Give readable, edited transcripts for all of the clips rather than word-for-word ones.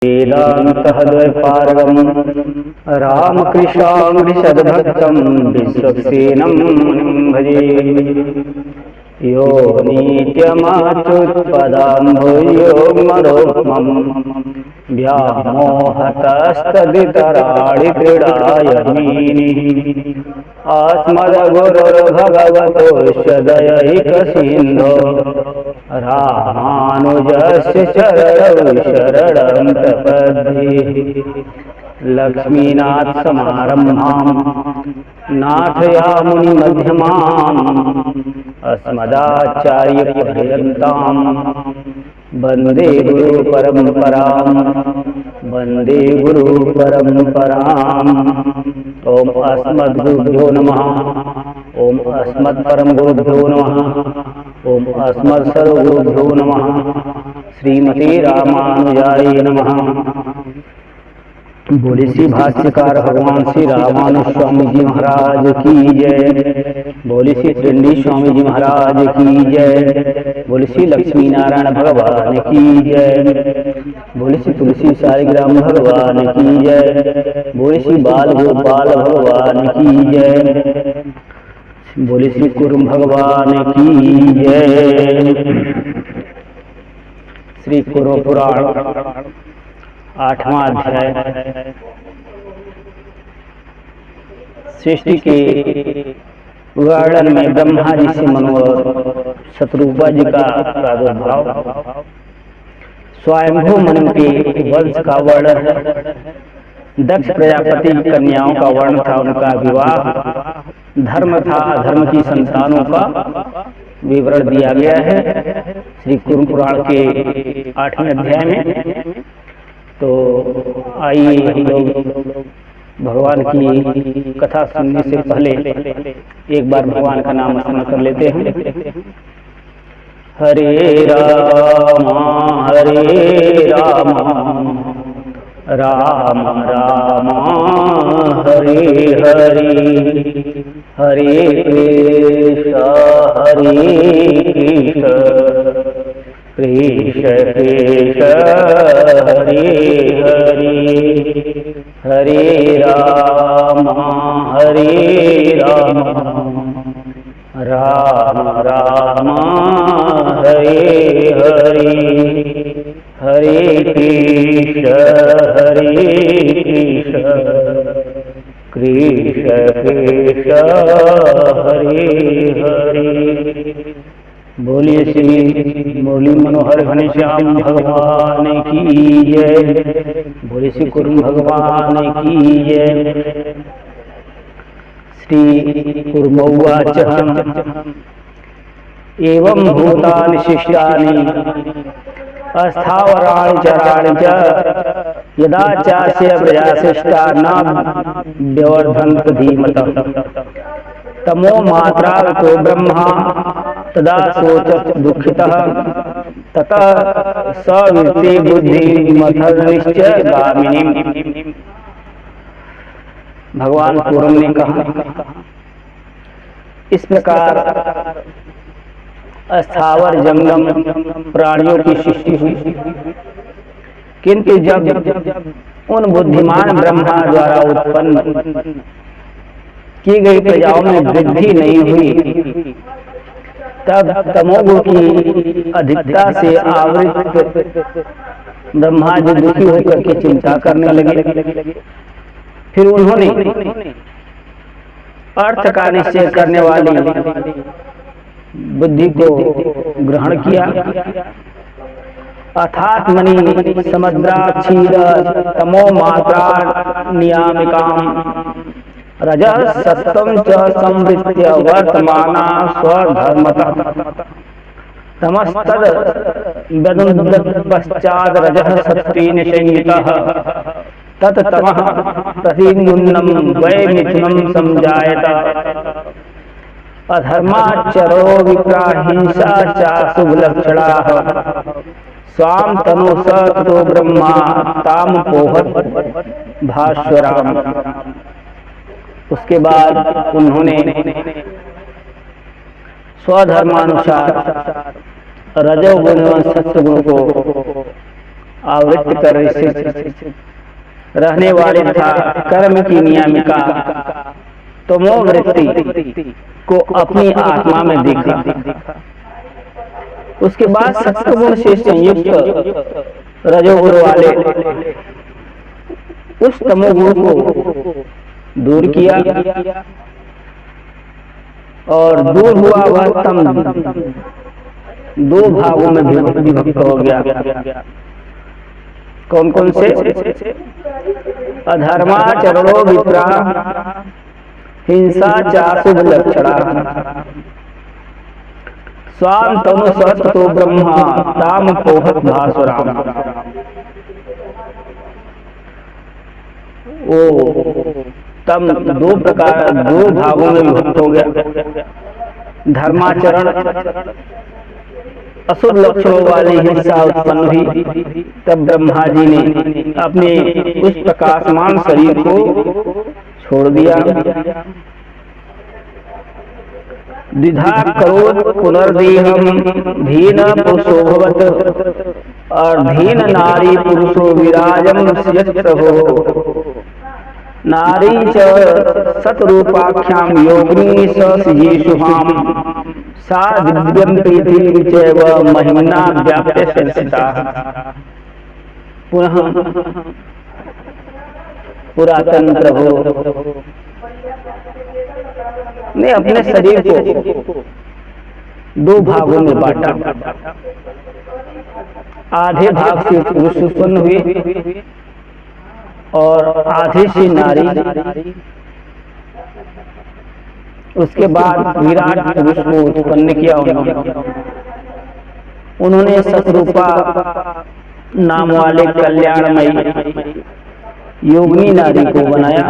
वेदान्तद्वैपारगं रामकृष्णामृषद्भक्तं विश्वक्सेनं भजे। यो नित्यमच्युतपदाम्भुजो मरोमं व्यामोहतस्तदितराणि क्रीडाय मेनिः। अस्मद्गुरुर्भगवतोऽस्य दयैकसिन्धो रामानुजस्य चरणौ शरणं प्रपद्ये। लक्ष्मीनाथसमारम्भां नाथयामुनिमध्यमाम् अस्मदाचार्यपर्यन्तां वन्दे गुरुपरम्परां वन्दे गुरुपरम्पराम्। ॐ अस्मद्गुरुभ्यो नमः। ॐ अस्मत्परमगुरुभ्यो नमः। ॐ अस्मत्सर्वगुरुभ्यो नमः। श्रीमते रामानुजाय नमः। बोले श्री भाष्यकार भगवान श्री रामानुज स्वामी जी महाराज की जय। बोले श्री त्रिंडी स्वामी जी महाराज की जय। बोले श्री लक्ष्मी नारायण भगवान की जय। बोले श्री तुलसी सालिग्राम भगवान की जय। बोले श्री बाल गोपाल भगवान की जय। बोले श्री कुरुम भगवान की जय। श्री कुरु पुराण 8वां अध्याय। सृष्टि के वर्णन में ब्रह्मा जी से मनोहर शत्रुपा जी का प्रादुर्भाव, स्वयंभू मनु के वंश का वर्णन, दक्ष प्रजापति कन्याओं का वर्णन था, उनका विवाह, धर्म था, अधर्म की संतानों का विवरण दिया गया है श्री कुरु पुराण के 8वें अध्याय में। तो आइए हम लोग भगवान की कथा सुनने से पहले एक बार भगवान का नाम स्मरण कर लेते हैं। हरे राम राम राम हरे हरे, हरे कृष्ण कृष्ण कृष्ण हरे हरे, हरे राम राम राम हरे हरे, हरे कृष्ण कृष्ण कृष्ण हरे हरे। बोलिए श्री मुरली मनोहर घनश्याम भगवान की जय। बोलिए श्री कुरुम भगवान की जय। श्री कुर्मोवाच एवं भूतानि शिष्टानि अस्थावराणि चराणि च यदा चास्य प्रजाशिष्टा न व्यवर्धन्त धीमतः तमो मात्रागतो ब्रह्मा तदा शोचत दुःखितः ततः सवित्ते बुद्धिमथर्निश्चय गामिनीम्। भगवान पूर्व ने कहा, इस प्रकार अस्थावर जंगम प्राणियों की सृष्टि हुई, किंतु जब उन बुद्धिमान ब्रह्मा द्वारा उत्पन्न की गई प्रजाओं में वृद्धि नहीं हुई, तब तमोगुण की अधिकता से आवृत ब्रह्मा जी दुखी होकर के चिंता करने लगे। फिर उन्होंने अर्थ का निश्चय करने वाली बुद्धि को ग्रहण किया, अर्थात मणि समुद्रा क्षीर तमो मात्रा नियामिकाम रजः सत्वं च संवृत्य वर्तमाना स्वधर्मतः तमस्तद पश्चाद रजः सत्त्वेन संयुतः तत् तमः प्रतिन्यूनं वै मिथुनं संजायत। अधर्माचरो विप्राहिंसा चाशुभलक्षणाः स्वाम तनु सतो ब्रह्मा ताम पोहत भास्वराम। उसके बाद उन्होंने स्वधर्मानुसार रजोगुण एवं सत्वगुण को आवृत्त कर रहने वाले तथा कर्म की नियामिका तमोवृत्ति को अपनी आत्मा में देखा। उसके बाद सत्गुण से संयुक्त रजोगुण वाले उस तमोगुण को दूर किया और दूर हुआ वह तम दो भागों में विभक्त हो गया। कौन कौन से? अधर्माचरणो विप्रा हिंसा चाशुभ लक्षणा स्वाम तनु सहस्रो ब्रह्मा ताम पोहत भासुराम। ओ तम दो भागों में विभक्त हो गया। धर्माचरण अशुभ लक्षणों वाली हिंसा उत्पन्न हुई। तब ब्रह्मा जी ने अपने उस प्रकाशमान शरीर को छोड़ दिया। द्विधा करोत् पुनर्देहम धीन पुरुषो भवत और धीन नारी पुरुषो विराजम स्यस्त्रभो नारी च सतरूपाख्याम योगिनी सजीषुहाम सा दिव्यम पृथ्वी चैव महिम्ना व्याप्य संस्थिता। पुनः पुरातन प्रभु ने अपने शरीर को दो भागों में बांटा। आधे भाग से पुरुष उत्पन्न हुए और आधे से नारी। उसके बाद विराट पुरुष को उत्पन्न किया उन्होंने सतरूपा नाम वाले कल्याणमयी योगिनी नारी को बनाया।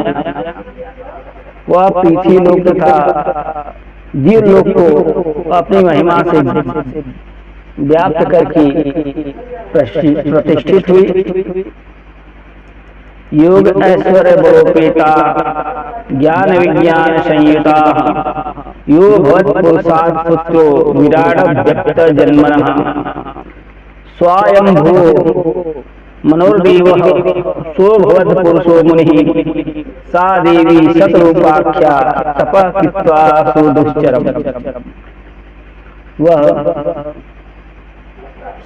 वह पृथ्वी लोक तथा जीव लोक को अपनी महिमा से व्याप्त करके प्रतिष्ठित हुई। योग ऐश्वर्य बलोपेता ज्ञान विज्ञान संयुता यो भवत् पुरुषात् पुत्रो विराट व्यक्त जन्मनः स्वयंभू मनोर्देवः सो भवत् पुरुषो मुनिः सा देवी शतरूपाख्या तपः कृत्वा सुदुश्चरम्। वह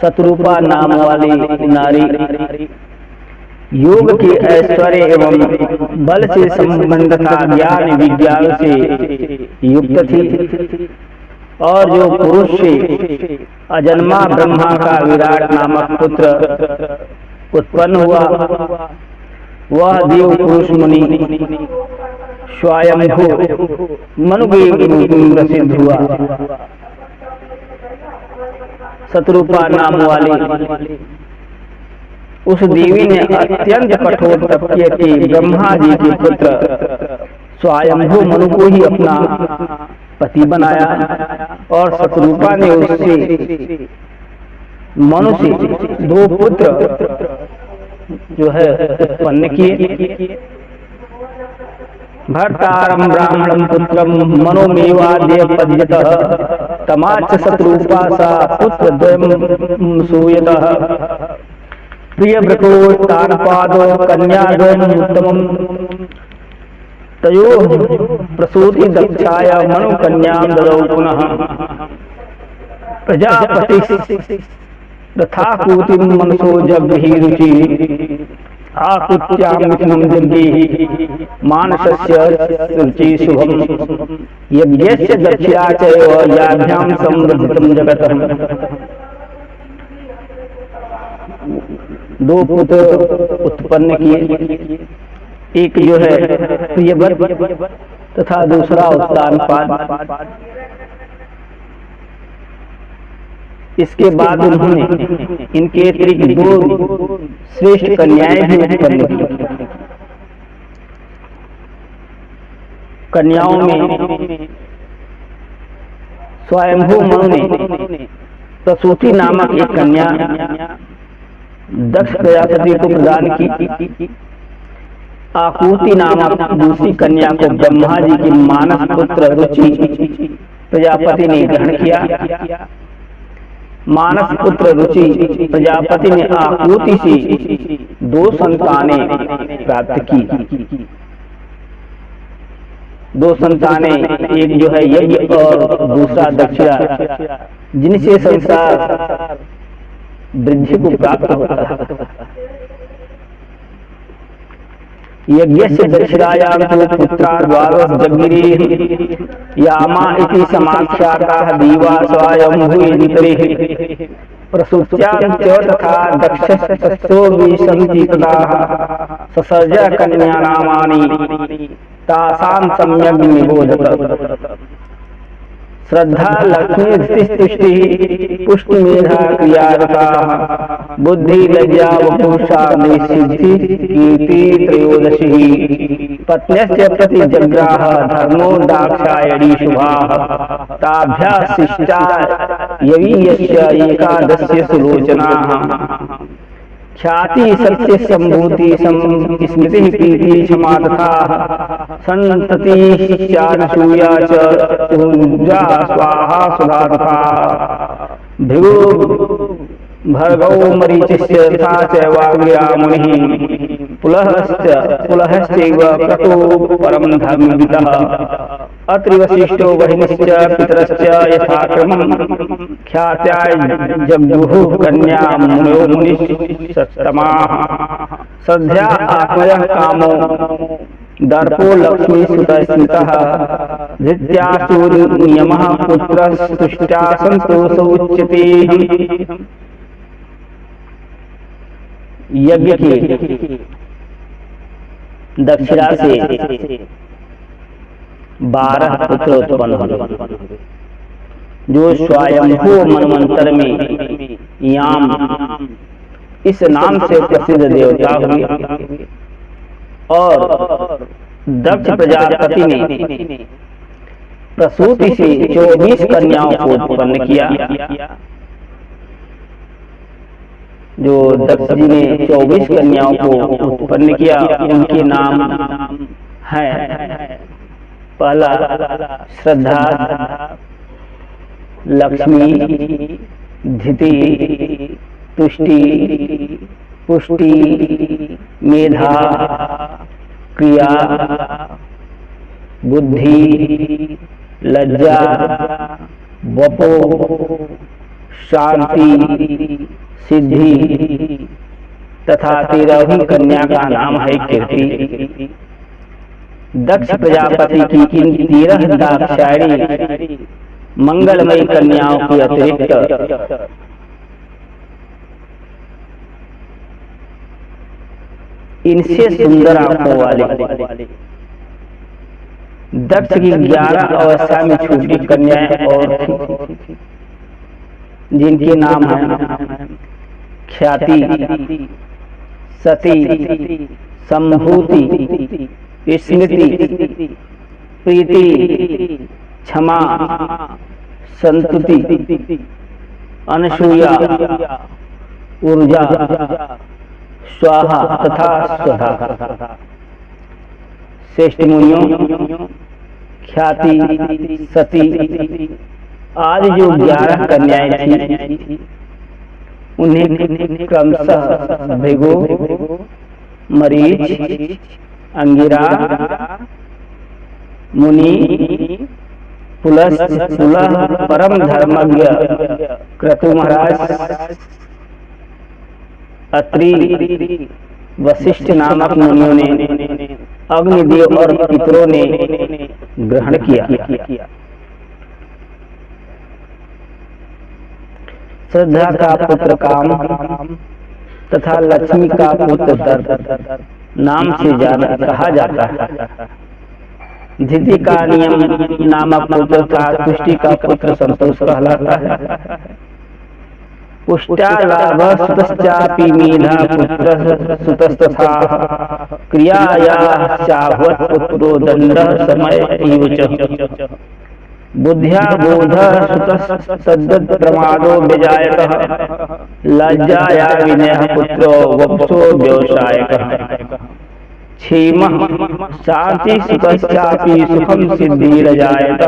शतरूपा नाम वाली नारी योग के ऐश्वर्य एवं बल से संबंध था ज्ञान विज्ञान से युक्त थी और जो पुरुष से अजन्मा ब्रह्मा का विराट नामक पुत्र उत्पन्न हुआ वह देव पुरुष मुनि स्वयंभू मनु के रूप में प्रसिद्ध हुआ। शतरूपा नाम वाली उस देवी ने अत्यंत कठोर तप किए कि ब्रह्मा जी के पुत्र स्वयंभू मनु को ही अपना पति बनाया और शतरूपा ने उससे मनु से दो पुत्र जो है उत्पन्न किए। भर्तारं ब्राह्मणं पुत्रं मनोमेवाद्य पद्यतः तमाच शतरूपा सा पुत्र द्वयं सूयतः प्रियव्रतो तानपादो कन्याद्वयम् उत्तमम् तयोः प्रसूति दक्षाय मनु कन्यां ददौ पुनः प्रजापति तथाकूतिं मनसो जगहि रुचि आकुत्यां मिथुनं जग्गेहि मानसस्य रुचि शुभम् यज्ञस्य दक्षिणा चैव याभ्यां संवर्धितं जगतः। दो पुत्र उत्पन्न किए, एक जो है प्रियव्रत तथा दूसरा उत्तानपाद। इसके बाद उन्होंने इनके अतिरिक्त दो श्रेष्ठ कन्याएं भी उत्पन्न की। कन्याओं में स्वयंभू मनु ने प्रसूति नामक एक कन्या दक्ष प्रजापति को प्रदान की। आकुति नामक दूसरी कन्या को ब्रह्मा जी के मानस पुत्र रुचि प्रजापति ने ग्रहण किया। मानस पुत्र रुचि प्रजापति ने आकृति से 2 संतानें प्राप्त की। 2 संतानें, एक जो है यज्ञ और दूसरा दक्षिणा, जिनसे संसार वृद्धि को प्राप्त होता है। यज्ञस्य दक्षिणायां तो पुत्रा द्वादश जज्ञिरे यामा इति समाख्याताः दीवा स्वयंभूयन्तरे प्रसूत्यां च तथा दक्षस्तस्थो विसन्ति तदाः ससर्ज कन्यानामानि तासां सम्यग् निबोधत। श्रद्धा लक्ष्मी तुष्टि पुष्टि मेधा क्रियारता बुद्धि लज्जा वपुषा सिद्धि कीर्ति त्रयोदशी पत्न्यस्य प्रति जग्राह धर्मो दाक्षायणी शुभाः ताभ्याः शिष्टा यवीयस्य एकादस्य सुलोचनाः ख्याति सत्य संभूति स्मृति प्रीति क्षमा तथा संतति चानसूया च ऊर्जा स्वाहा सुधा तथा भृगु भर्गौ मरीचिश्च तथा च वाग्या मुनिः पुलहश्चैव क्रतु परम धर्मविदः अत्रि वसिष्ठो वहिनिश्च पितरश्च यथाक्रमं ख्यात्याय जग्मुः कन्या मुनयो मुनिसत्तमाः सद्या आत्मयः कामो दर्पो लक्ष्मी सुतस्मितः धृत्यासूर्यनियमः पुत्रस्तुष्ट्या संतोषो उच्यते। यज्ञ के दक्षिणा से 12 पुत्र उत्पन्न हुए, जो स्वयंभू मनवंतर में याम इस नाम से प्रसिद्ध देवता हुए। और दक्ष प्रजापति ने प्रसूति से 24 कन्याओं को उत्पन्न किया। जो दक्ष जी ने 24 कन्याओं को उत्पन्न किया, उनके नाम है पहला श्रद्धा, लक्ष्मी, धृति, तुष्टि, पुष्टि, मेधा, क्रिया, बुद्धि, लज्जा, वपो, शांति, सिद्धि तथा 13वीं कन्या का नाम है कीर्ति। दक्ष प्रजापति की इन 13 दाक्षायणी मंगलमयी कन्याओं के अतिरिक्त इनसे सुंदर आंखों वाले दक्ष की 11 अवस्था में छूटी कन्याएं और थी, जिनके नाम हैं ख्याति, सती, संभूति, स्मृति, प्रीति, क्षमा, संतुति, अनसूया, ऊर्जा, स्वाहा तथा स्वधा। श्रेष्ठ मुनियों, ख्याति, सती आदि जो 11 कन्याएं थी, उन्हें क्रमशः भृगु, मरीच, अंगिरा, मुनि, पुलह परम धर्मज्ञ क्रतु महाराज, अत्रि, वशिष्ठ नामक मुनियों ने, अग्निदेव और पितरों ने ग्रहण किया। श्रद्धा का पुत्र काम तथा लक्ष्मी का पुत्र दर्प नाम से कहा जाता है। धृति का नियम नामक पुत्र का तुष्टि का पुत्र संतोष कहलाता है। पुष्ट्यालाभ सुतश्चापि मेधा पुत्र सुतस्तथा क्रियाया चाहवत् पुत्रो दंड समय एव च बुद्ध्या बोध सुतस्तद्दत् प्रमादो विजायतः लज्जाया विनयः पुत्रो वपुषो व्यवसायकः क्षेमः शांति सुतश्चापि सुखं सिद्धिरजायत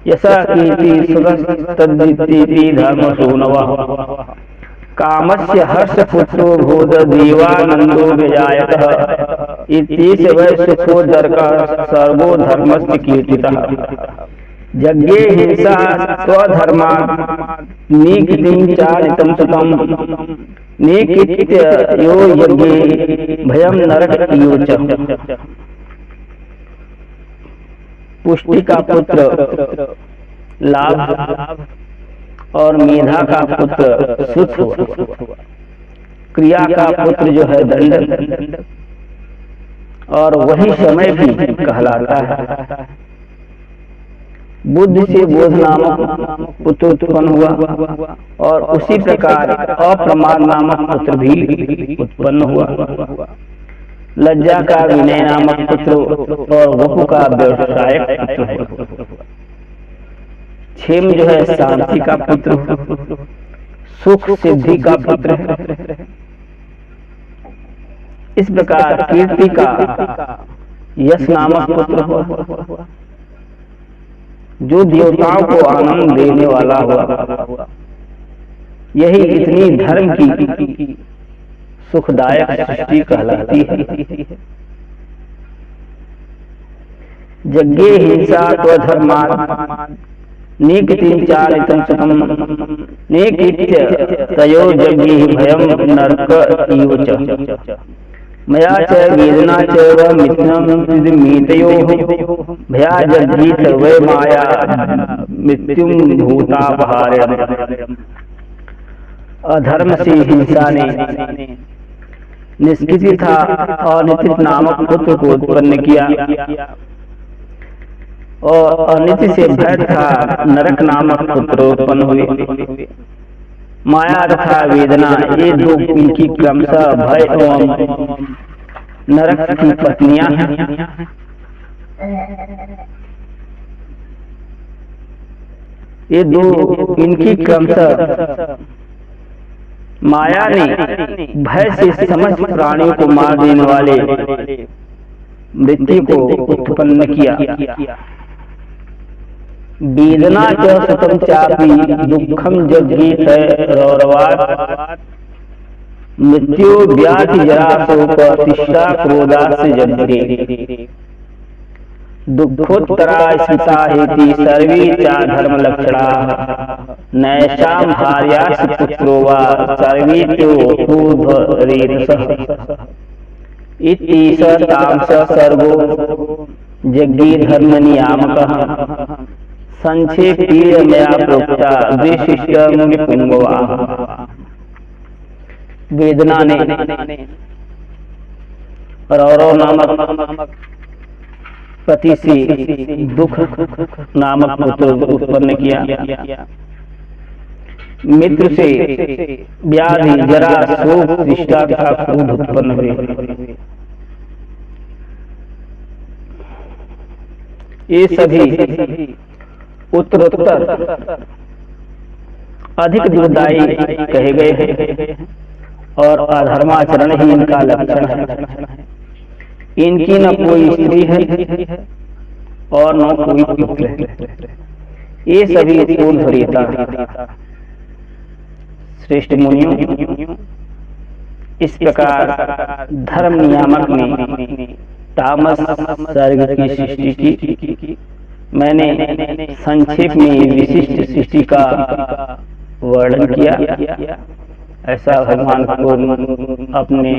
यशा कीर्ति सुरस्तद्दिति धर्मसूनवः कामस्य हर्षपुत्रो भूत देवानंदो विजायतः इत्येष वै सुखोदरकः सर्वो धर्मस्य कीर्तितः यज्ञे हिंसा स्वधर्मात् नीकृतिं चालितं सुतं नीकृत्य यो यज्ञे भयं नरक इयो च। पुष्टि का पुत्र लाभ और मेधा का पुत्र सुख हुआ। क्रिया का पुत्र जो है दंड और वही समय भी कहलाता है। बुद्धि से बोध नामक पुत्र उत्पन्न हुआ और उसी प्रकार अप्रमाद नामक पुत्र भी उत्पन्न हुआ। लज्जा का विनय नामक पुत्र और वपु का व्यवसायक पुत्र हुआ। क्षेम जो है शांति का पुत्र, सुख सिद्धि का पुत्र है। इस प्रकार कीर्ति का यश नामक पुत्र हुआ जो देवताओं को आनंद देने वाला हुआ। यही इतनी धर्म की सुखदायक सृष्टि कहलाती है। यज्ञे हिंसा स्वधर्मात् नीकृतिं चालितं सुतं नीकृत्य तयो यज्ञे भयं नरक इव च। मया च वेदना च व मिथ्यां मीतयोः भयाजग्गी सर्वै माया मृत्युं भूतापहार्यम्। अधर्म से हिंसा ने निष्कृति था अनिति नामक पुत्र को उत्पन्न किया और अनिति से भय था नरक नामक पुत्र उत्पन्न हुए। माया तथा वेदना ये दो इनकी क्रमशः भय एवं नरक की पत्नियां हैं। ये दो इनकी क्रमशः माया ने भय से समस्त प्राणियों को मार देने वाले मृत्यु को उत्पन्न किया। वेदना च सुतं चापि दुःखं जज्ञे रौरवात् मृत्यु व्याधि जरा शोक तिष्ठा क्रोधास्य जज्ञे दुःखोत्तरा स्मृता हेति सर्वे च धर्म लक्षणाः नैषां भार्यास्य पुत्रो वा सर्वे तो ऊर्ध्वरेतसः इत्येष तामस सर्वो यज्ञे धर्म नियामकः संक्षेपेण मया प्रोक्ता विशिष्टं पुंगवाः। वेदना ने रौरव नामक पति से दुख नामक पुत्र उत्पन्न किया। मित्र से व्याधि जरा शोक तिष्ठा तथा क्रोध उत्पन्न हुए। ये सभी उत्तरोत्तर अधिक दुर्दायी कहे गए हैं और अधर्माचरण ही इनका लक्षण है। इनकी न कोई स्त्री है और न कोई पुत्र है। ये सभी ऊर्ध्वरेता है। श्रेष्ठ मुनियों, इस प्रकार धर्म नियामक ने तामस सर्ग की सृष्टि की। मैंने संक्षेप में विशिष्ट सृष्टि का वर्णन किया। ऐसा भगवान को अपने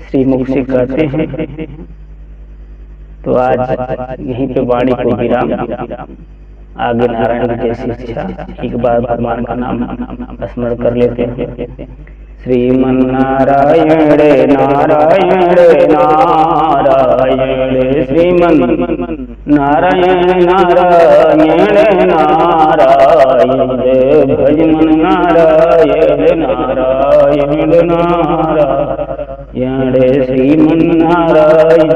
श्रीमुख से कहते हैं। तो आज यहीं पे वाणी को विराम। आगे नारायण की जैसी इच्छा एक बार भगवान का नाम स्मरण कर लेते हैं। श्रीमन्नारायण नारायण नारायण श्रीमन् नारायण नारायण नारायण भजमन नारायण नारायण नारायण श्रीमन् नारायण।